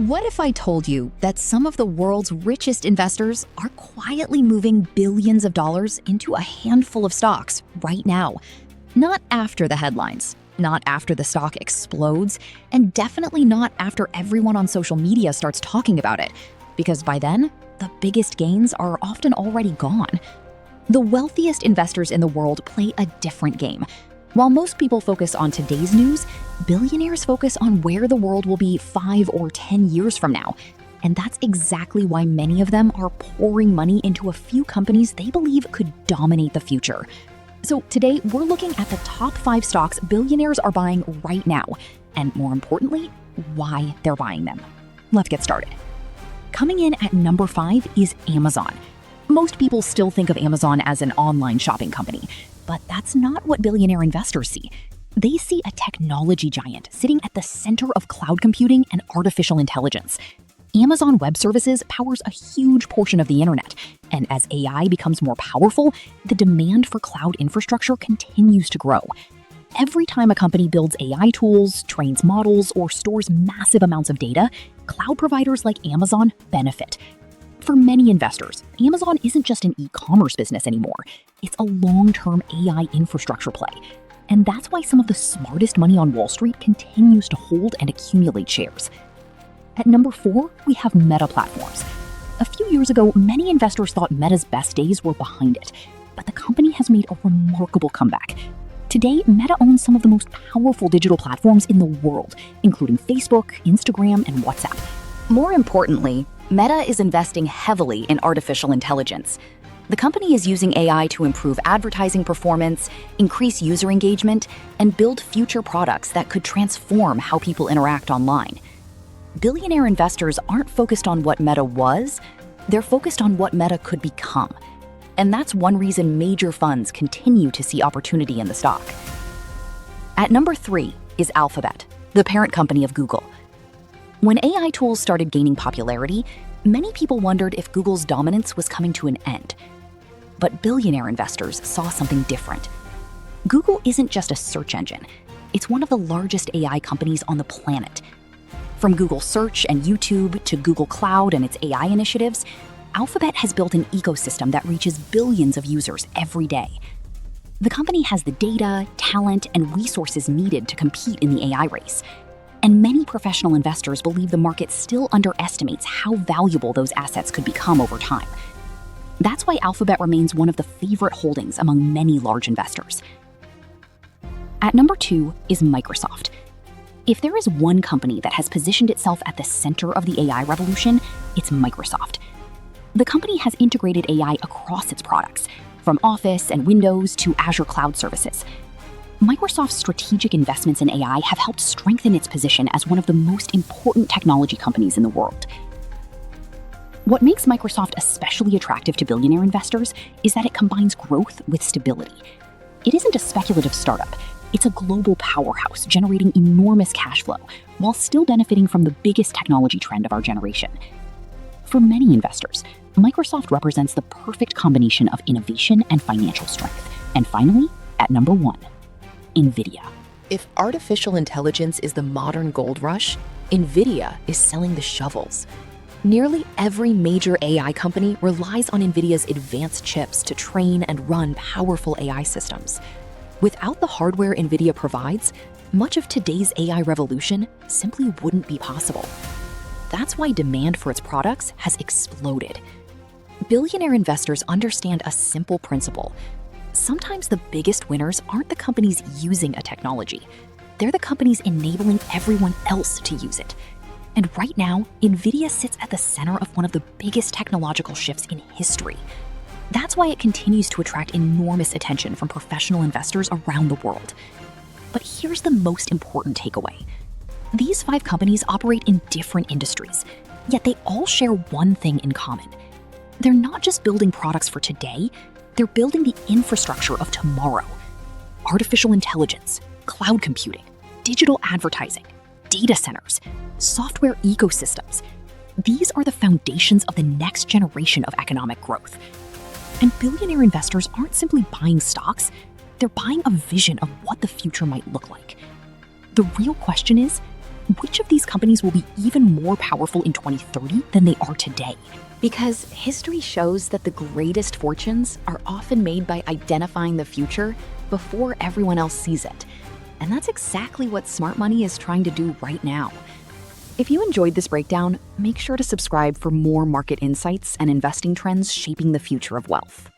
What if I told you that some of the world's richest investors are quietly moving billions of dollars into a handful of stocks right now? Not after the headlines, not after the stock explodes, and definitely not after everyone on social media starts talking about it, because by then, the biggest gains are often already gone. The wealthiest investors in the world play a different game. While most people focus on today's news, billionaires focus on where the world will be 5 or 10 years from now. And that's exactly why many of them are pouring money into a few companies they believe could dominate the future. So today, we're looking at the top 5 stocks billionaires are buying right now, and more importantly, why they're buying them. Let's get started. Coming in at number 5 is Amazon. Most people still think of Amazon as an online shopping company, but that's not what billionaire investors see. They see a technology giant sitting at the center of cloud computing and artificial intelligence. Amazon Web Services powers a huge portion of the internet, and as AI becomes more powerful, the demand for cloud infrastructure continues to grow. Every time a company builds AI tools, trains models, or stores massive amounts of data, cloud providers like Amazon benefit. For many investors, Amazon isn't just an e-commerce business anymore. It's a long-term AI infrastructure play. And that's why some of the smartest money on Wall Street continues to hold and accumulate shares. At number 4, we have Meta Platforms. A few years ago, many investors thought Meta's best days were behind it, but the company has made a remarkable comeback. Today, Meta owns some of the most powerful digital platforms in the world, including Facebook, Instagram, and WhatsApp. More importantly, Meta is investing heavily in artificial intelligence. The company is using AI to improve advertising performance, increase user engagement, and build future products that could transform how people interact online. Billionaire investors aren't focused on what Meta was, they're focused on what Meta could become. And that's one reason major funds continue to see opportunity in the stock. At number 3 is Alphabet, the parent company of Google. When AI tools started gaining popularity, many people wondered if Google's dominance was coming to an end. But billionaire investors saw something different. Google isn't just a search engine. It's one of the largest AI companies on the planet. From Google Search and YouTube to Google Cloud and its AI initiatives, Alphabet has built an ecosystem that reaches billions of users every day. The company has the data, talent, and resources needed to compete in the AI race. And many professional investors believe the market still underestimates how valuable those assets could become over time. That's why Alphabet remains one of the favorite holdings among many large investors. At number 2 is Microsoft. If there is one company that has positioned itself at the center of the AI revolution, it's Microsoft. The company has integrated AI across its products, from Office and Windows to Azure cloud services. Microsoft's strategic investments in AI have helped strengthen its position as one of the most important technology companies in the world. What makes Microsoft especially attractive to billionaire investors is that it combines growth with stability. It isn't a speculative startup. It's a global powerhouse generating enormous cash flow while still benefiting from the biggest technology trend of our generation. For many investors, Microsoft represents the perfect combination of innovation and financial strength. And finally, at number 1, NVIDIA. If artificial intelligence is the modern gold rush, NVIDIA is selling the shovels. Nearly every major AI company relies on NVIDIA's advanced chips to train and run powerful AI systems. Without the hardware NVIDIA provides, much of today's AI revolution simply wouldn't be possible. That's why demand for its products has exploded. Billionaire investors understand a simple principle. Sometimes the biggest winners aren't the companies using a technology. They're the companies enabling everyone else to use it. And right now, NVIDIA sits at the center of one of the biggest technological shifts in history. That's why it continues to attract enormous attention from professional investors around the world. But here's the most important takeaway. These 5 companies operate in different industries, yet they all share one thing in common. They're not just building products for today, they're building the infrastructure of tomorrow. Artificial intelligence, cloud computing, digital advertising, data centers, software ecosystems. These are the foundations of the next generation of economic growth. And billionaire investors aren't simply buying stocks, they're buying a vision of what the future might look like. The real question is, which of these companies will be even more powerful in 2030 than they are today? Because history shows that the greatest fortunes are often made by identifying the future before everyone else sees it. And that's exactly what smart money is trying to do right now. If you enjoyed this breakdown, make sure to subscribe for more market insights and investing trends shaping the future of wealth.